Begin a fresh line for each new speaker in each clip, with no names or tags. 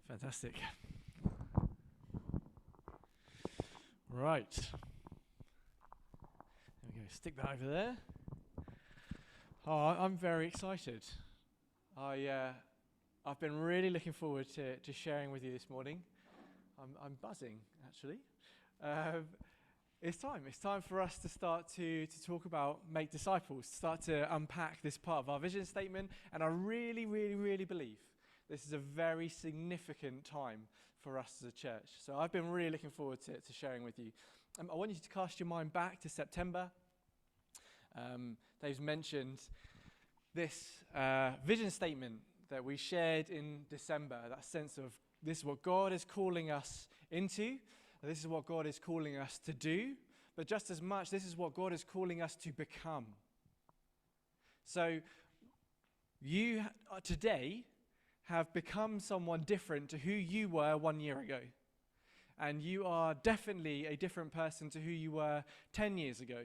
Fantastic. Right. There we go. Stick that over there. Oh, I'm very excited. I've been really looking forward to sharing with you this morning. I'm buzzing, actually. It's time. It's time for us to start to talk about make disciples, start to unpack this part of our vision statement. And I really, really, really believe this is a very significant time for us as a church. So I've been really looking forward to sharing with you. I want you to cast your mind back to September. Dave's mentioned this vision statement that we shared in December, that sense of this is what God is calling us into, this is what God is calling us to do, but just as much, this is what God is calling us to become. So you today have become someone different to who you were 1 year ago. And you are definitely a different person to who you were 10 years ago.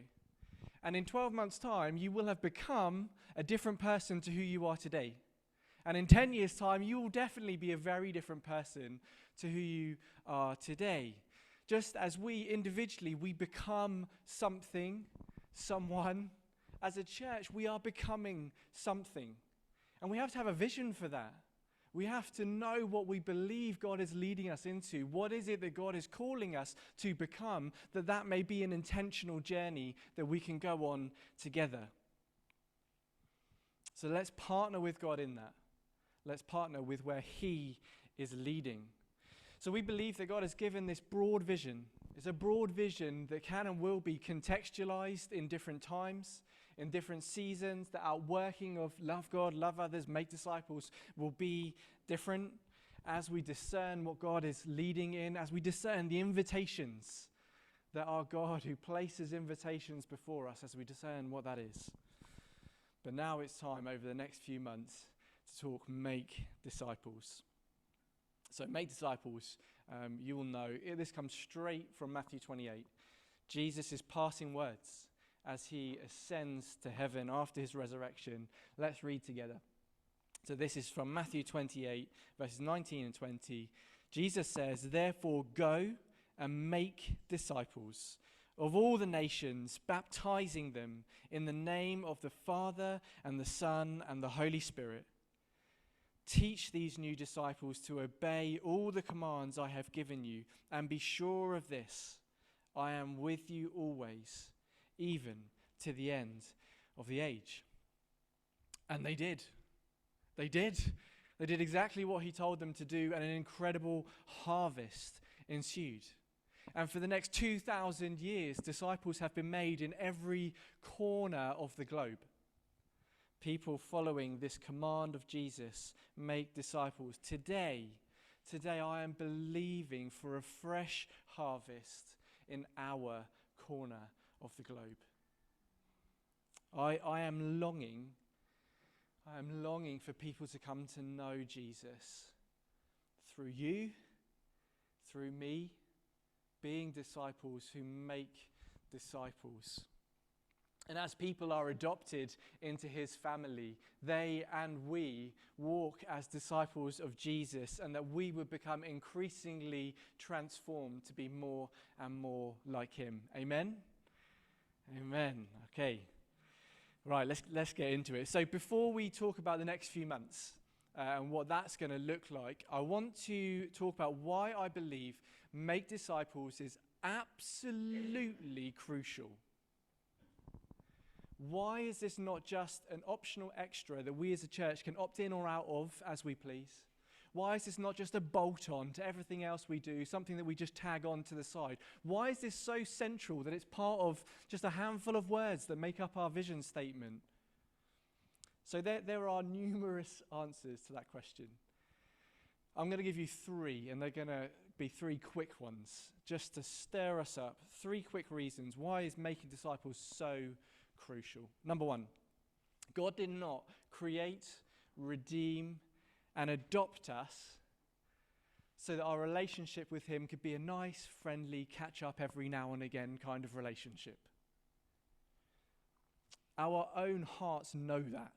And in 12 months' time, you will have become a different person to who you are today. And in 10 years' time, you will definitely be a very different person to who you are today. Just as we individually, we become something, someone, as a church, we are becoming something. And we have to have a vision for that. We have to know what we believe God is leading us into. What is it that God is calling us to become, that may be an intentional journey that we can go on together. So let's partner with God in that. Let's partner with where He is leading. So we believe that God has given this broad vision. It's a broad vision that can and will be contextualized in different times, in different seasons. The outworking of love God, love others, make disciples will be different as we discern what God is leading in, as we discern the invitations that our God who places invitations before us, as we discern what that is. But now it's time over the next few months to talk make disciples. So make disciples, you will know, this comes straight from Matthew 28. Jesus is passing words as he ascends to heaven after his resurrection. Let's read together. So this is from Matthew 28, verses 19 and 20. Jesus says, "Therefore go and make disciples of all the nations, baptizing them in the name of the Father and the Son and the Holy Spirit. Teach these new disciples to obey all the commands I have given you, and be sure of this, I am with you always, even to the end of the age." And they did. They did. They did exactly what he told them to do, and an incredible harvest ensued. And for the next 2,000 years, disciples have been made in every corner of the globe. People following this command of Jesus, make disciples. Today I am believing for a fresh harvest in our corner of the globe. I am longing for people to come to know Jesus through you, through me, being disciples who make disciples. And as people are adopted into his family, they and we walk as disciples of Jesus, and that we would become increasingly transformed to be more and more like him. Amen? Amen. Okay. Right, let's get into it. So before we talk about the next few months and what that's going to look like, I want to talk about why I believe make disciples is absolutely crucial. Why is this not just an optional extra that we as a church can opt in or out of as we please? Why is this not just a bolt-on to everything else we do, something that we just tag on to the side? Why is this so central that it's part of just a handful of words that make up our vision statement? So there are numerous answers to that question. I'm going to give you three, and they're going to be three quick ones, just to stir us up. Three quick reasons. Why is making disciples so crucial? Number one, God did not create, redeem, and adopt us so that our relationship with him could be a nice, friendly, catch-up every now and again kind of relationship. Our own hearts know that.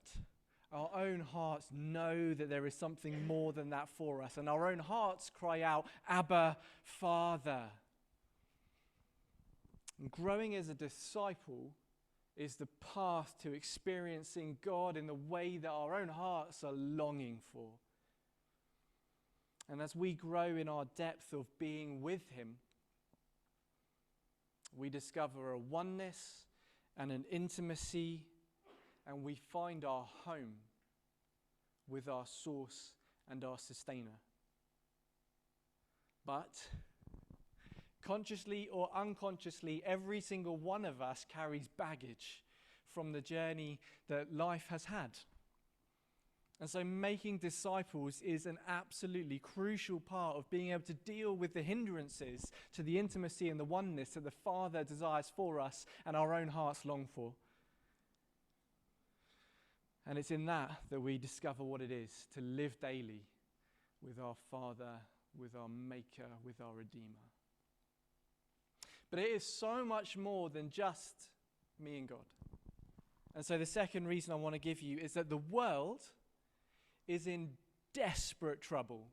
Our own hearts know that there is something more than that for us, and our own hearts cry out, Abba, Father. And growing as a disciple is the path to experiencing God in the way that our own hearts are longing for. And as we grow in our depth of being with him, we discover a oneness and an intimacy, and we find our home with our source and our sustainer. But consciously or unconsciously, every single one of us carries baggage from the journey that life has had. And so making disciples is an absolutely crucial part of being able to deal with the hindrances to the intimacy and the oneness that the Father desires for us and our own hearts long for. And it's in that we discover what it is to live daily with our Father, with our Maker, with our Redeemer. But it is so much more than just me and God. And so the second reason I want to give you is that the world is in desperate trouble.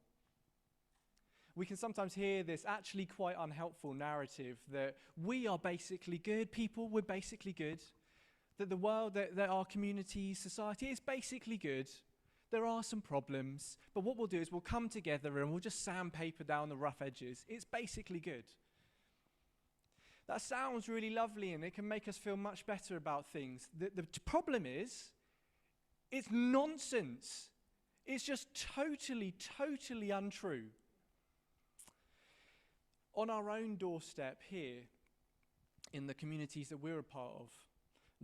We can sometimes hear this actually quite unhelpful narrative that we are basically good people, we're basically good, that the world, that our community, society is basically good. There are some problems, but what we'll do is we'll come together and we'll just sandpaper down the rough edges. It's basically good. That sounds really lovely and it can make us feel much better about things. The problem is, it's nonsense. It's just totally, totally untrue. On our own doorstep here, in the communities that we're a part of,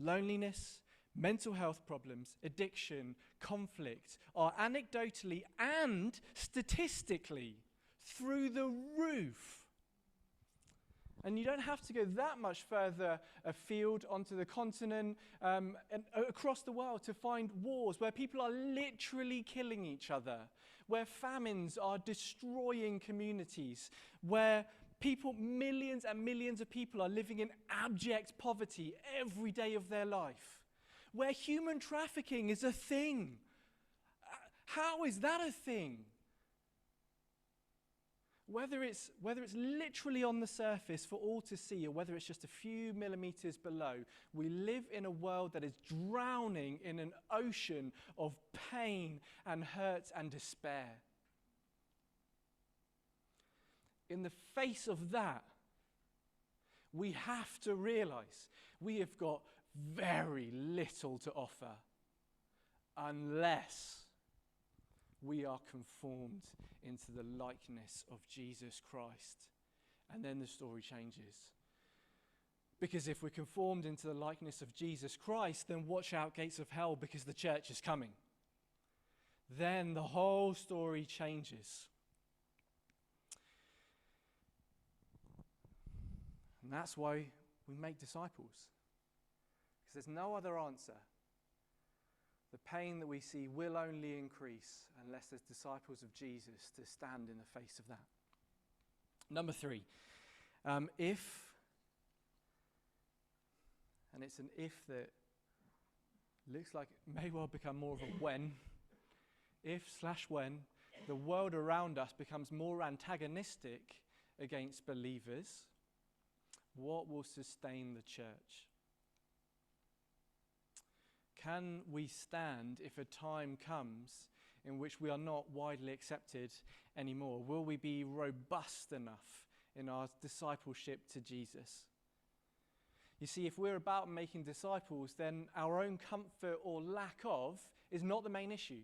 loneliness, mental health problems, addiction, conflict are anecdotally and statistically through the roof. And you don't have to go that much further afield onto the continent and across the world to find wars where people are literally killing each other, where famines are destroying communities, where millions and millions of people are living in abject poverty every day of their life, where human trafficking is a thing. How is that a thing? Whether it's literally on the surface for all to see or whether it's just a few millimeters below, we live in a world that is drowning in an ocean of pain and hurt and despair. In the face of that, we have to realize we have got very little to offer unless we are conformed into the likeness of Jesus Christ. And then the story changes. Because if we're conformed into the likeness of Jesus Christ, then watch out, gates of hell, because the church is coming. Then the whole story changes. And that's why we make disciples. Because there's no other answer. The pain that we see will only increase unless there's disciples of Jesus to stand in the face of that. Number 3, if, and it's an if that looks like it may well become more of a when, when the world around us becomes more antagonistic against believers, what will sustain the church? Can we stand if a time comes in which we are not widely accepted anymore? Will we be robust enough in our discipleship to Jesus? You see, if we're about making disciples, then our own comfort or lack of is not the main issue.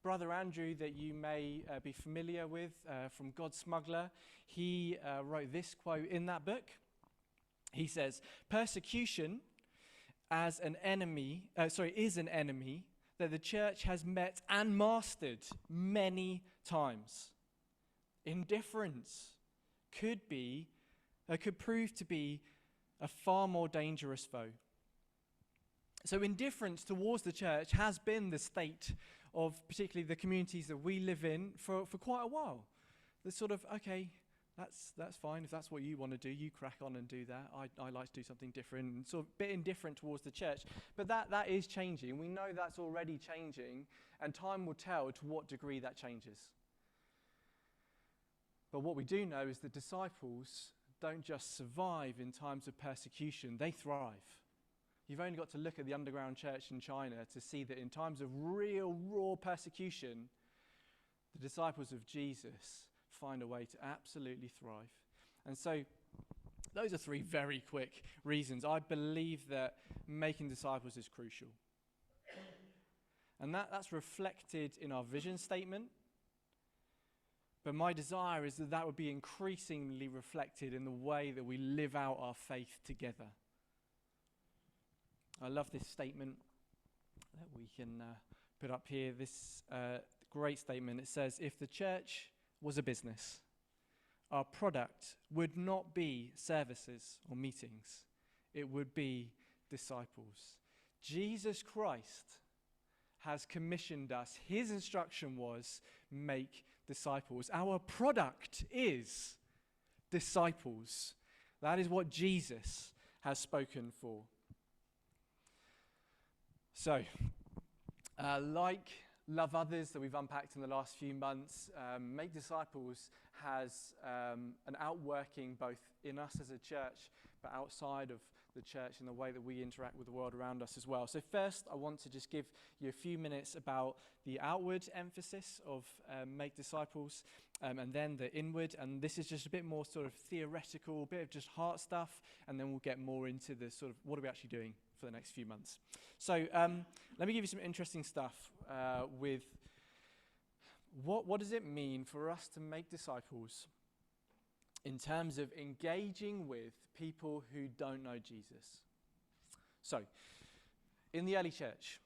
Brother Andrew, that you may be familiar with from God's Smuggler, he wrote this quote in that book. He says, "Persecution is an enemy that the church has met and mastered many times. Indifference could prove to be a far more dangerous foe." So indifference towards the church has been the state of particularly the communities that we live in for quite a while. The sort of, okay, That's fine. If that's what you want to do, you crack on and do that. I like to do something different, and sort of a bit indifferent towards the church. But that is changing. We know that's already changing, and time will tell to what degree that changes. But what we do know is that disciples don't just survive in times of persecution, they thrive. You've only got to look at the underground church in China to see that in times of real, raw persecution, the disciples of Jesus find a way to absolutely thrive. And so those are three very quick reasons. I believe that making disciples is crucial. And that's reflected in our vision statement. But my desire is that would be increasingly reflected in the way that we live out our faith together. I love this statement that we can put up here. This great statement. It says, if the church was a business, our product would not be services or meetings. It would be disciples. Jesus Christ has commissioned us. His instruction was, make disciples. Our product is disciples. That is what Jesus has spoken for. So, like Love Others that we've unpacked in the last few months, Make Disciples has an outworking both in us as a church, but outside of the church in the way that we interact with the world around us as well. So first, I want to just give you a few minutes about the outward emphasis of Make Disciples, and then the inward. And this is just a bit more sort of theoretical, a bit of just heart stuff, and then we'll get more into the sort of what are we actually doing for the next few months. So let me give you some interesting stuff with what does it mean for us to make disciples in terms of engaging with people who don't know Jesus. So, in the early church,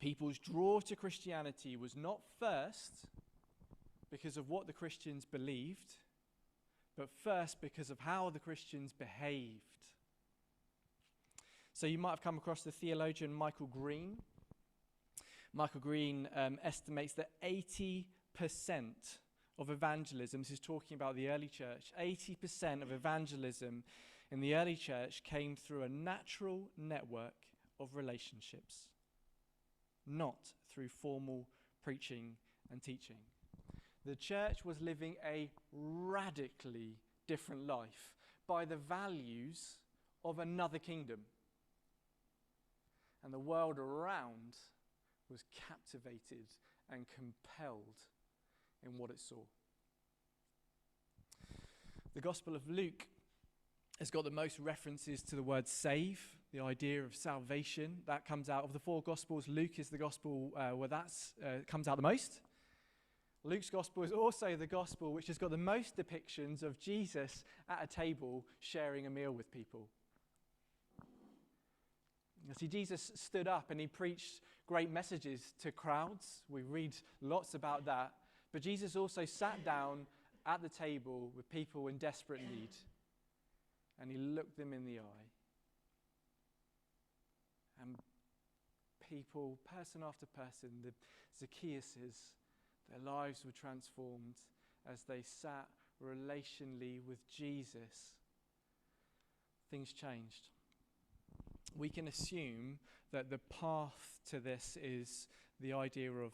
people's draw to Christianity was not first because of what the Christians believed, but first because of how the Christians behaved. So you might have come across the theologian Michael Green. Michael Green estimates that 80% of evangelism, this is talking about the early church, 80% of evangelism in the early church came through a natural network of relationships, not through formal preaching and teaching. The church was living a radically different life by the values of another kingdom. And the world around was captivated and compelled in what it saw. The Gospel of Luke has got the most references to the word save, the idea of salvation. That comes out of the four Gospels. Luke is the Gospel where that comes out the most. Luke's Gospel is also the Gospel which has got the most depictions of Jesus at a table sharing a meal with people. You see, Jesus stood up and he preached great messages to crowds. We read lots about that. But Jesus also sat down at the table with people in desperate need. And he looked them in the eye. And people, person after person, the Zacchaeuses, their lives were transformed as they sat relationally with Jesus. Things changed. We can assume that the path to this is the idea of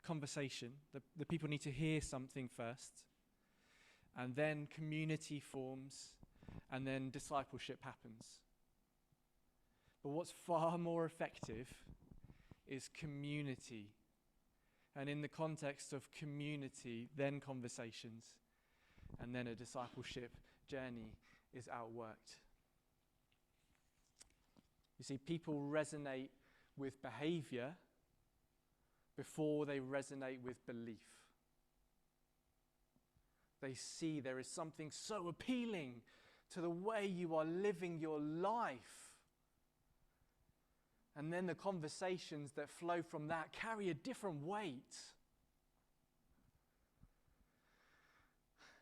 conversation. The people need to hear something first, and then community forms, and then discipleship happens. But what's far more effective is community. And in the context of community, then conversations, and then a discipleship journey is outworked. You see, people resonate with behavior before they resonate with belief. They see there is something so appealing to the way you are living your life. And then the conversations that flow from that carry a different weight.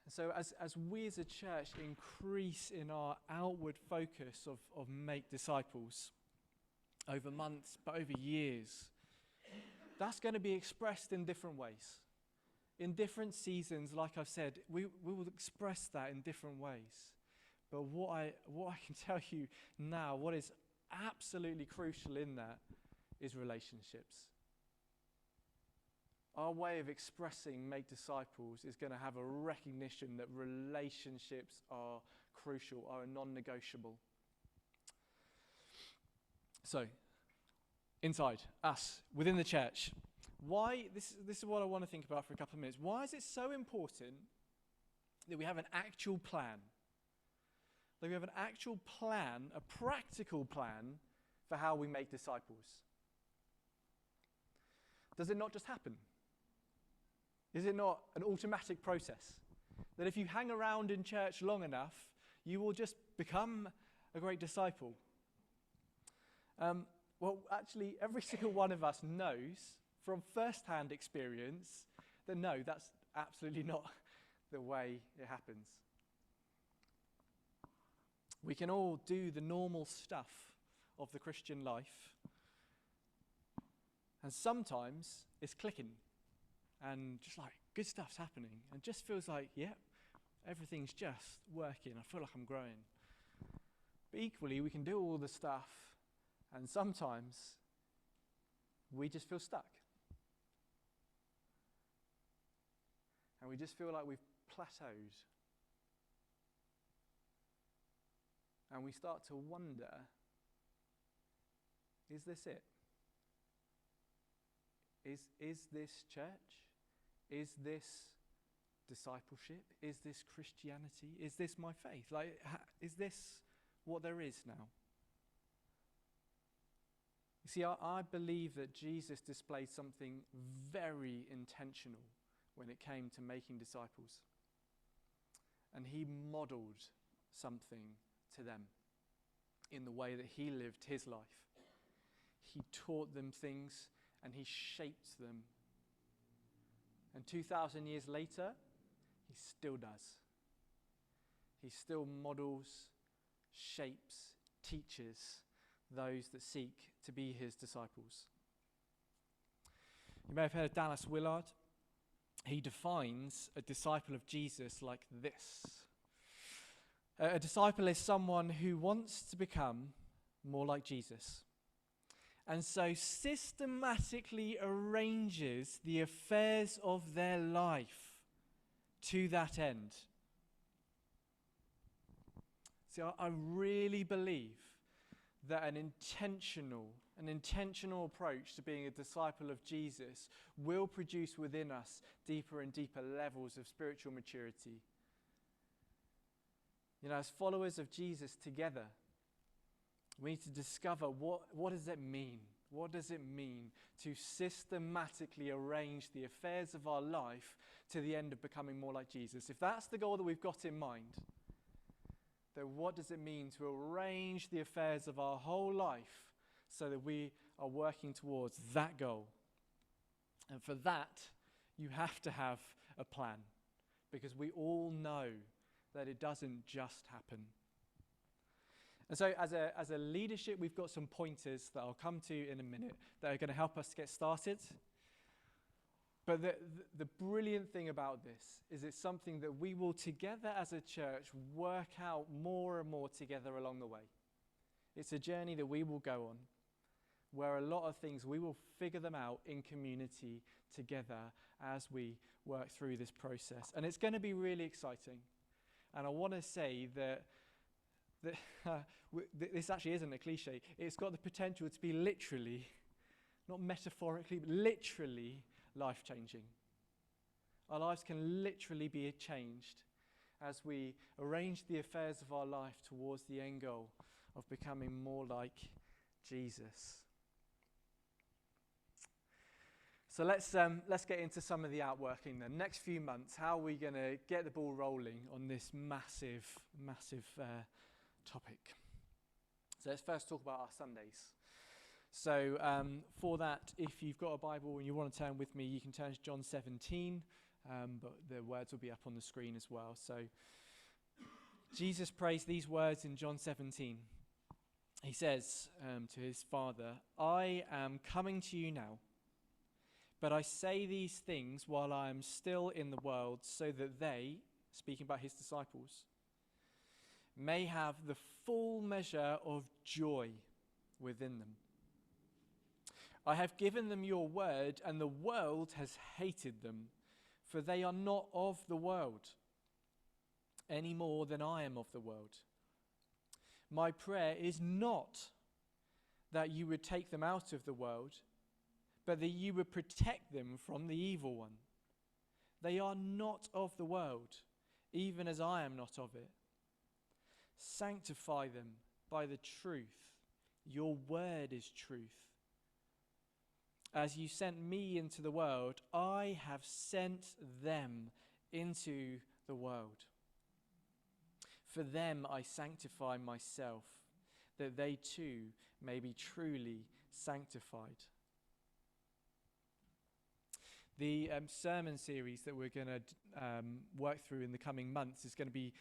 So as we as a church increase in our outward focus of make disciples over months, but over years, that's going to be expressed in different ways. In different seasons, like I've said, we will express that in different ways. But what I can tell you now, what is absolutely crucial in that is relationships. Our way of expressing make disciples is going to have a recognition that relationships are crucial, are non-negotiable. So, inside, us, within the church, why, this is what I want to think about for a couple of minutes. Why is it so important that we have an actual plan? That we have an actual plan, a practical plan for how we make disciples? Does it not just happen? Is it not an automatic process? That if you hang around in church long enough, you will just become a great disciple? Well, actually, every single one of us knows from first-hand experience that no, that's absolutely not the way it happens. We can all do the normal stuff of the Christian life, and sometimes it's clicking, and just like good stuff's happening, and it just feels like, yep, everything's just working. I feel like I'm growing. But equally, we can do all the stuff, and sometimes we just feel stuck. And we just feel like we've plateaued. And we start to wonder, is this it? Is this church? Is this discipleship? Is this Christianity? Is this my faith? Is this what there is now? You see, I believe that Jesus displayed something very intentional when it came to making disciples. And he modeled something to them in the way that he lived his life. He taught them things and he shaped them. And 2,000 years later, he still does. He still models, shapes, teaches those that seek to be his disciples. You may have heard of Dallas Willard. He defines a disciple of Jesus like this. A disciple is someone who wants to become more like Jesus, and so systematically arranges the affairs of their life to that end. See, I really believe that an intentional approach to being a disciple of Jesus will produce within us deeper and deeper levels of spiritual maturity. You know, as followers of Jesus together, we need to discover what does it mean? What does it mean to systematically arrange the affairs of our life to the end of becoming more like Jesus? If that's the goal that we've got in mind, then what does it mean to arrange the affairs of our whole life so that we are working towards that goal? And for that, you have to have a plan, because we all know that it doesn't just happen. And so as a leadership, we've got some pointers that I'll come to in a minute that are going to help us get started. But the brilliant thing about this is it's something that we will together as a church work out more and more together along the way. It's a journey that we will go on, where a lot of things we will figure them out in community together as we work through this process. And it's going to be really exciting. And I want to say that this actually isn't a cliche. It's got the potential to be literally, not metaphorically, but literally life-changing. Our lives can literally be changed as we arrange the affairs of our life towards the end goal of becoming more like Jesus. So let's get into some of the outworking then. Next few months, how are we going to get the ball rolling on this massive topic? So let's first talk about our Sundays. So for that, if you've got a Bible and you want to turn with me, you can turn to John 17, but the words will be up on the screen as well. So Jesus prays these words in John 17. He says to his Father, "I am coming to you now. But I say these things while I am still in the world, so that they, speaking about his disciples, may have the full measure of joy within them. I have given them your word, and the world has hated them, for they are not of the world, any more than I am of the world. My prayer is not that you would take them out of the world, but that you would protect them from the evil one. They are not of the world, even as I am not of it. Sanctify them by the truth. Your word is truth. As you sent me into the world, I have sent them into the world. For them I sanctify myself, that they too may be truly sanctified. The sermon series that we're going to work through in the coming months is going to be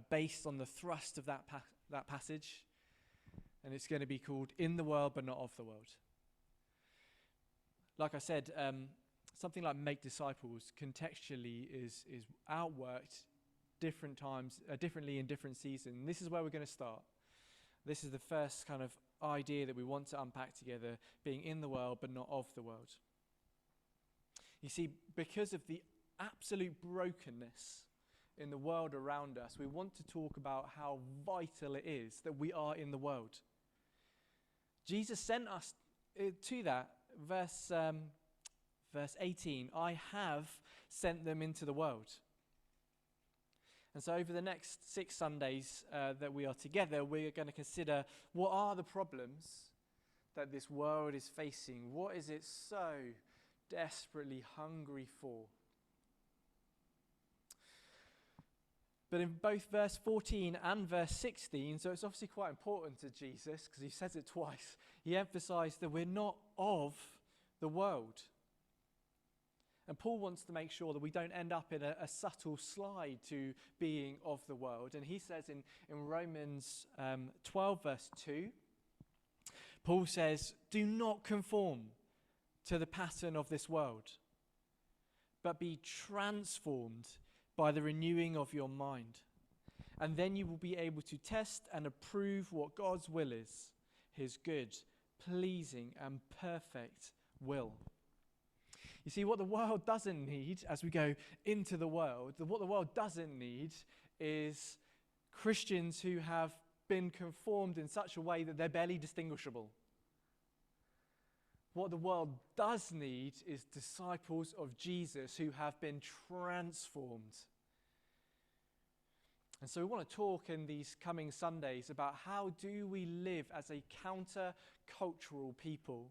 based on the thrust of that passage, and it's going to be called In the World But Not of the World. Like I said, something like Make Disciples contextually is outworked different times, differently in different seasons. This is where we're going to start. This is the first kind of idea that we want to unpack together, being in the world but not of the world. You see, because of the absolute brokenness in the world around us, we want to talk about how vital it is that we are in the world. Jesus sent us to that. Verse 18, I have sent them into the world. And so over the next 6 Sundays that we are together, we're going to consider what are the problems that this world is facing. What is it so desperately hungry for? But in both verse 14 and verse 16, so it's obviously quite important to Jesus because he says it twice, he emphasized that we're not of the world. And Paul wants to make sure that we don't end up in a subtle slide to being of the world. And he says in Romans 12 verse 2, Paul says, do not conform to the pattern of this world, but be transformed by the renewing of your mind. And then you will be able to test and approve what God's will is, his good, pleasing, and perfect will. You see, what the world doesn't need, as we go into the world, what the world doesn't need is Christians who have been conformed in such a way that they're barely distinguishable. What the world does need is disciples of Jesus who have been transformed. And so we want to talk in these coming Sundays about how do we live as a counter-cultural people?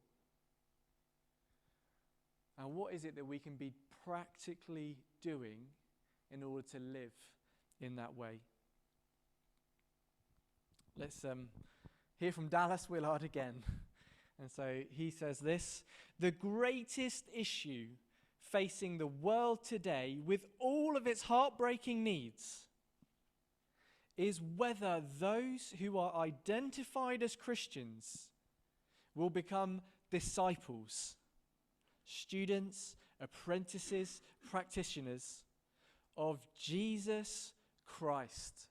And what is it that we can be practically doing in order to live in that way? Let's hear from Dallas Willard again. And so he says this: the greatest issue facing the world today, with all of its heartbreaking needs, is whether those who are identified as Christians will become disciples, students, apprentices, practitioners of Jesus Christ,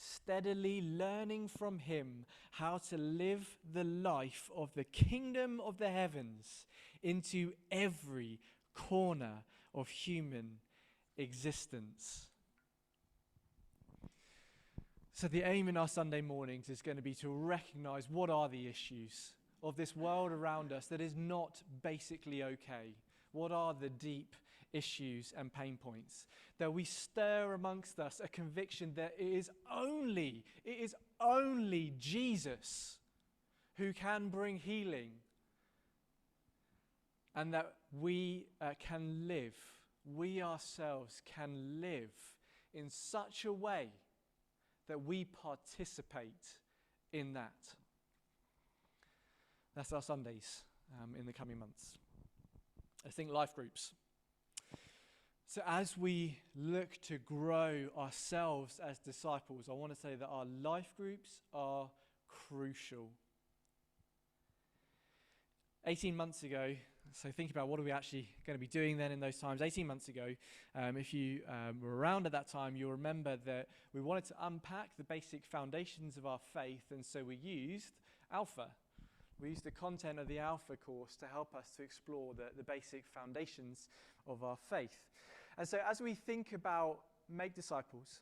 steadily learning from him how to live the life of the kingdom of the heavens into every corner of human existence. So the aim in our Sunday mornings is going to be to recognize what are the issues of this world around us that is not basically okay. What are the deep issues and pain points? That we stir amongst us a conviction that it is only Jesus who can bring healing, and that we ourselves can live in such a way that we participate in that. That's our Sundays in the coming months. I think life groups. So as we look to grow ourselves as disciples, I want to say that our life groups are crucial. 18 months ago, So think about what are we actually going to be doing then in those times. 18 months ago, if you were around at that time, you'll remember that we wanted to unpack the basic foundations of our faith, and so we used Alpha. We used the content of the Alpha course to help us to explore the basic foundations of our faith. And so as we think about make disciples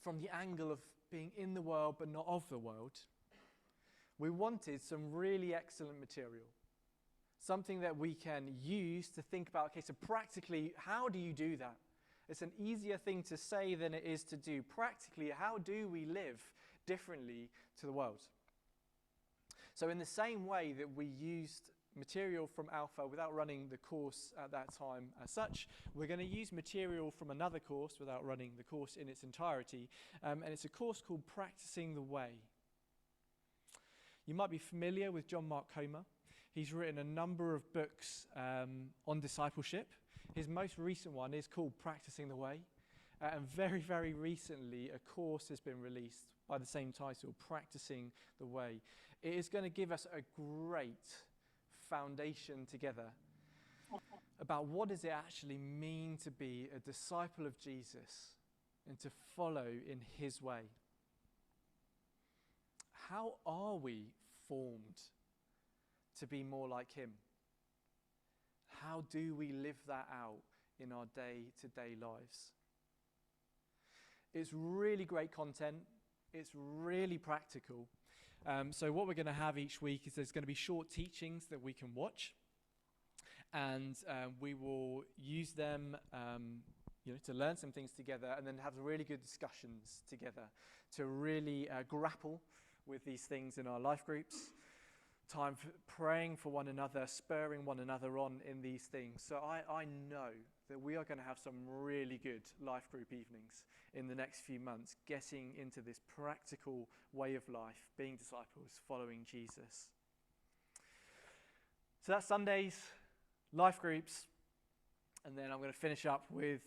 from the angle of being in the world but not of the world, we wanted some really excellent material. Something that we can use to think about, okay, so practically, how do you do that? It's an easier thing to say than it is to do. Practically, how do we live differently to the world? So in the same way that we used material from Alpha without running the course at that time as such, we're going to use material from another course without running the course in its entirety. And it's a course called Practicing the Way. You might be familiar with John Mark Comer. He's written a number of books on discipleship. His most recent one is called Practicing the Way. And very, very recently, a course has been released by the same title, Practicing the Way. It is going to give us a great foundation together about what does it actually mean to be a disciple of Jesus and to follow in his way. How are we formed to be more like him? How do we live that out in our day-to-day lives? It's really great content. It's really practical. So what we're going to have each week is there's going to be short teachings that we can watch. And we will use them to learn some things together and then have really good discussions together to really grapple with these things in our life groups. Time for praying for one another, spurring one another on in these things. So I know that we are going to have some really good life group evenings in the next few months, getting into this practical way of life, being disciples, following Jesus. So that's Sundays, life groups, and then I'm going to finish up with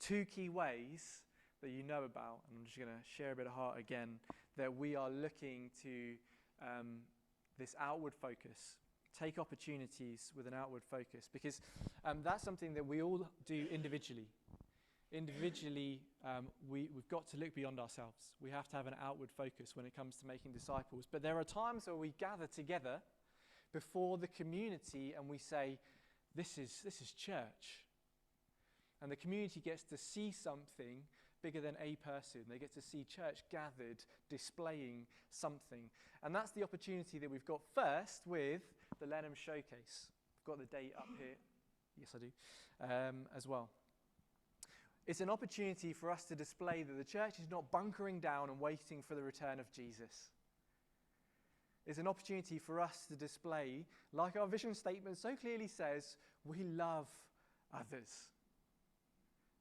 2 key ways that you know about, and I'm just going to share a bit of heart again, that we are looking to this outward focus, take opportunities with an outward focus, because that's something that we all do individually. Individually, we've got to look beyond ourselves. We have to have an outward focus when it comes to making disciples. But there are times where we gather together before the community and we say, this is church. And the community gets to see something bigger than a person. They get to see church gathered, displaying something. And that's the opportunity that we've got first with the Lenham Showcase. I've got the date up here. Yes, I do, as well. It's an opportunity for us to display that the church is not bunkering down and waiting for the return of Jesus. It's an opportunity for us to display, like our vision statement so clearly says, we love others.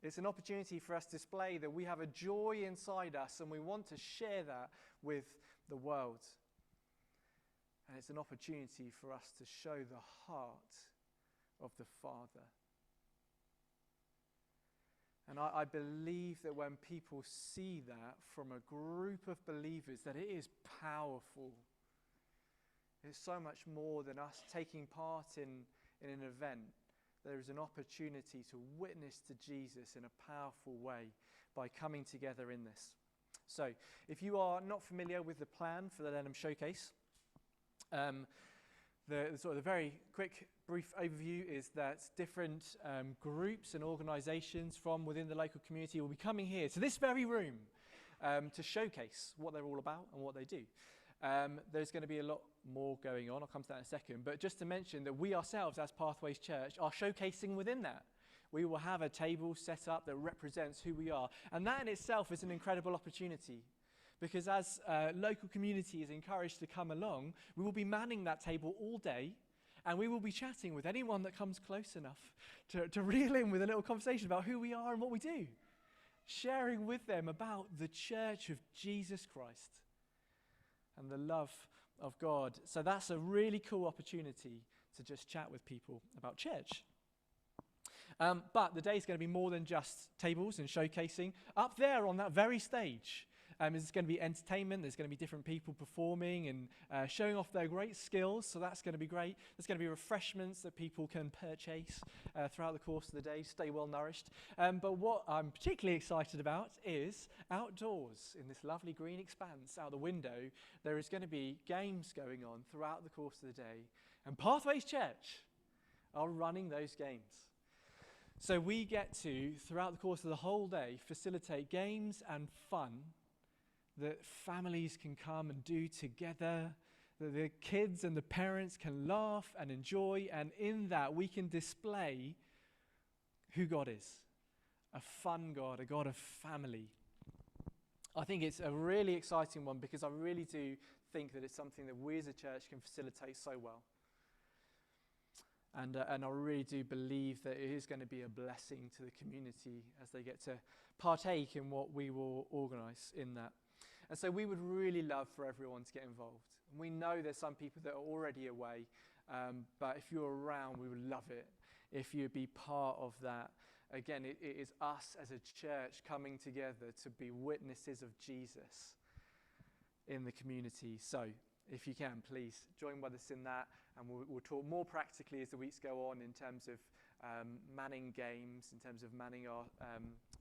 It's an opportunity for us to display that we have a joy inside us and we want to share that with the world. And it's an opportunity for us to show the heart of the Father. And I believe that when people see that from a group of believers, that it is powerful. It's so much more than us taking part in an event. There is an opportunity to witness to Jesus in a powerful way by coming together in this. So, if you are not familiar with the plan for the Lenham Showcase, the very quick, brief overview is that different groups and organisations from within the local community will be coming here to this very room to showcase what they're all about and what they do. There's going to be a lot more going on. I'll come to that in a second. But just to mention that we ourselves, as Pathways Church, are showcasing within that. We will have a table set up that represents who we are. And that in itself is an incredible opportunity. Because as local community is encouraged to come along, we will be manning that table all day. And we will be chatting with anyone that comes close enough to reel in with a little conversation about who we are and what we do. Sharing with them about the church of Jesus Christ and the love of God. So that's a really cool opportunity to just chat with people about church. But the day is going to be more than just tables and showcasing. Up there on that very stage, There's going to be entertainment. There's going to be different people performing and showing off their great skills, so that's going to be great. There's going to be refreshments that people can purchase throughout the course of the day, stay well nourished. But what I'm particularly excited about is outdoors in this lovely green expanse out the window. There is going to be games going on throughout the course of the day, and Pathways Church are running those games. So we get to, throughout the course of the whole day, facilitate games and fun that families can come and do together, that the kids and the parents can laugh and enjoy, and in that we can display who God is. A fun God, a God of family. I think it's a really exciting one because I really do think that it's something that we as a church can facilitate so well. And I really do believe that it is going to be a blessing to the community as they get to partake in what we will organise in that. And so we would really love for everyone to get involved. And we know there's some people that are already away, but if you're around, we would love it if you'd be part of that. Again, it is us as a church coming together to be witnesses of Jesus in the community. So if you can, please join with us in that, and we'll talk more practically as the weeks go on in terms of manning games, in terms of manning our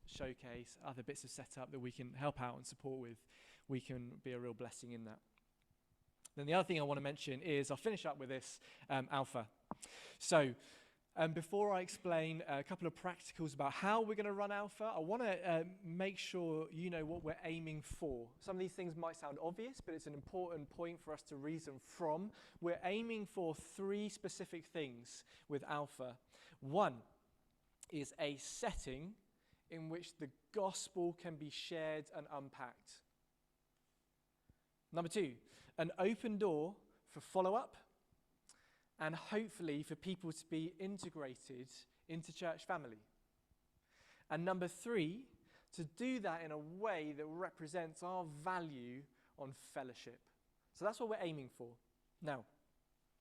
showcase, other bits of setup that we can help out and support with. We can be a real blessing in that. Then the other thing I want to mention is, I'll finish up with this, Alpha. So before I explain a couple of practicals about how we're going to run Alpha, I want to make sure you know what we're aiming for. Some of these things might sound obvious, but it's an important point for us to reason from. We're aiming for 3 specific things with Alpha. One is a setting in which the gospel can be shared and unpacked. Number 2, an open door for follow-up, and hopefully for people to be integrated into church family. And number 3, to do that in a way that represents our value on fellowship. So that's what we're aiming for. Now,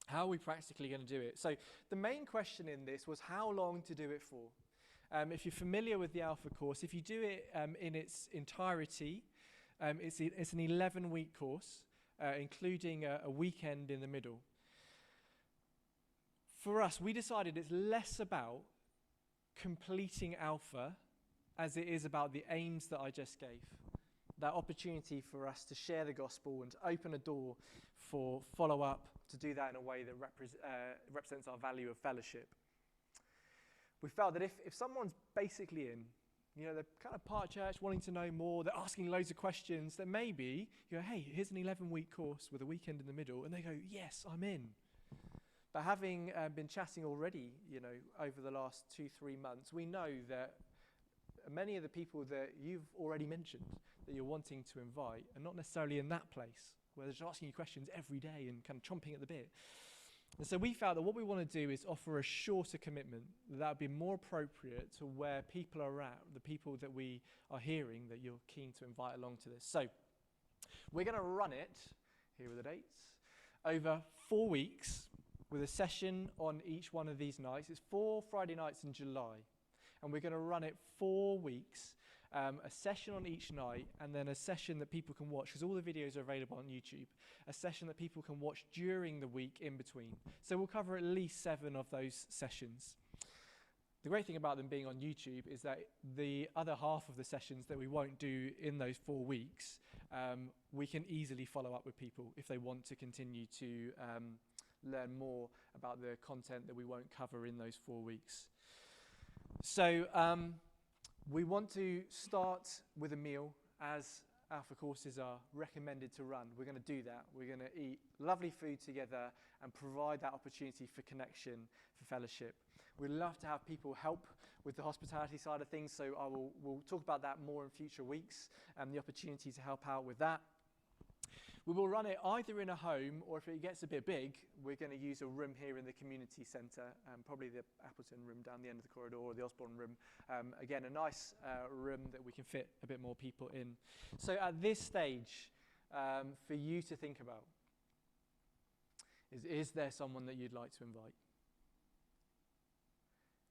how are we practically going to do it? So the main question in this was how long to do it for. If you're familiar with the Alpha course, if you do it in its entirety, it's an 11-week course, including a weekend in the middle. For us, we decided it's less about completing Alpha as it is about the aims that I just gave. That opportunity for us to share the gospel and to open a door for follow-up, to do that in a way that represents our value of fellowship. We felt that if someone's basically in, they're kind of part of church, wanting to know more, they're asking loads of questions, then maybe you go, hey, here's an 11-week course with a weekend in the middle, and they go, yes, I'm in. But having been chatting already, over the last 2-3 months, we know that many of the people that you've already mentioned that you're wanting to invite are not necessarily in that place where they're just asking you questions every day and kind of chomping at the bit. And so we felt that what we want to do is offer a shorter commitment that would be more appropriate to where people are at, the people that we are hearing that you're keen to invite along to this. So we're going to run it, here are the dates, over 4 weeks, with a session on each one of these nights. It's 4 Friday nights in July. And we're going to run it 4 weeks, a session on each night, and then a session that people can watch, because all the videos are available on YouTube, a session that people can watch during the week in between. So we'll cover at least 7 of those sessions. The great thing about them being on YouTube is that the other half of the sessions that we won't do in those 4 weeks, we can easily follow up with people if they want to continue to learn more about the content that we won't cover in those 4 weeks. So we want to start with a meal, as Alpha courses are recommended to run. We're going to do that. We're going to eat lovely food together and provide that opportunity for connection, for fellowship. We'd love to have people help with the hospitality side of things, so we'll talk about that more in future weeks, and the opportunity to help out with that. We will run it either in a home, or if it gets a bit big, we're going to use a room here in the community centre, probably the Appleton room down the end of the corridor, or the Osborne room. Again, a nice room that we can fit a bit more people in. So at this stage, for you to think about, is there someone that you'd like to invite?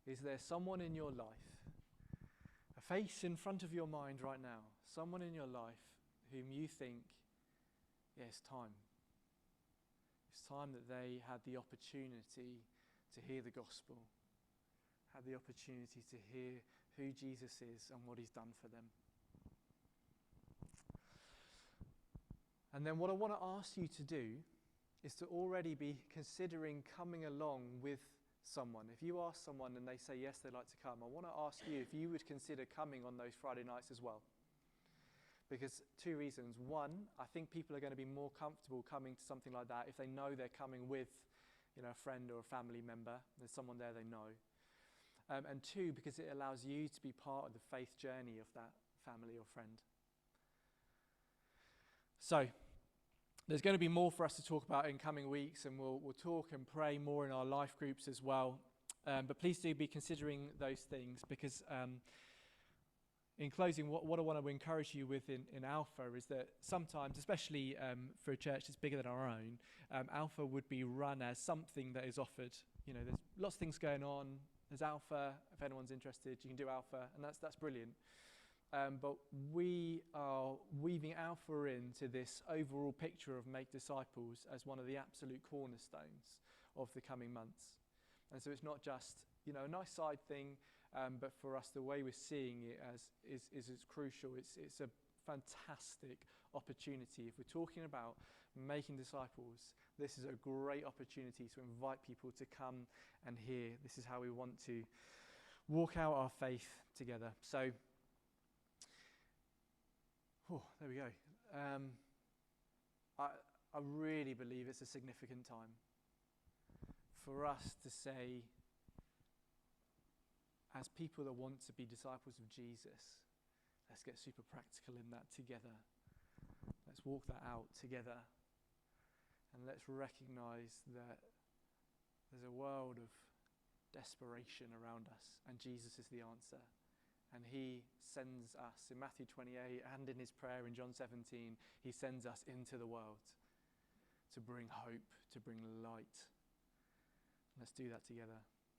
Is there someone in your life, a face in front of your mind right now, someone in your life whom you think, yeah, it's time. It's time that they had the opportunity to hear the gospel, had the opportunity to hear who Jesus is and what he's done for them. And then what I want to ask you to do is to already be considering coming along with someone. If you ask someone and they say yes, they'd like to come, I want to ask you if you would consider coming on those Friday nights as well. Because two reasons. One, I think people are going to be more comfortable coming to something like that if they know they're coming with, a friend or a family member. There's someone there they know. And two, because it allows you to be part of the faith journey of that family or friend. So, there's going to be more for us to talk about in coming weeks, and we'll talk and pray more in our life groups as well. But please do be considering those things, because in closing, what I want to encourage you with in Alpha is that sometimes, especially for a church that's bigger than our own, Alpha would be run as something that is offered. There's lots of things going on. There's Alpha. If anyone's interested, you can do Alpha, and that's brilliant. But we are weaving Alpha into this overall picture of Make Disciples as one of the absolute cornerstones of the coming months. And so it's not just, a nice side thing, but for us, the way we're seeing it as is crucial. It's a fantastic opportunity. If we're talking about making disciples, this is a great opportunity to invite people to come and hear. This is how we want to walk out our faith together. So, there we go. I really believe it's a significant time for us to say, as people that want to be disciples of Jesus, let's get super practical in that together. Let's walk that out together. And let's recognize that there's a world of desperation around us, and Jesus is the answer. And he sends us, in Matthew 28 and in his prayer in John 17, he sends us into the world to bring hope, to bring light. Let's do that together.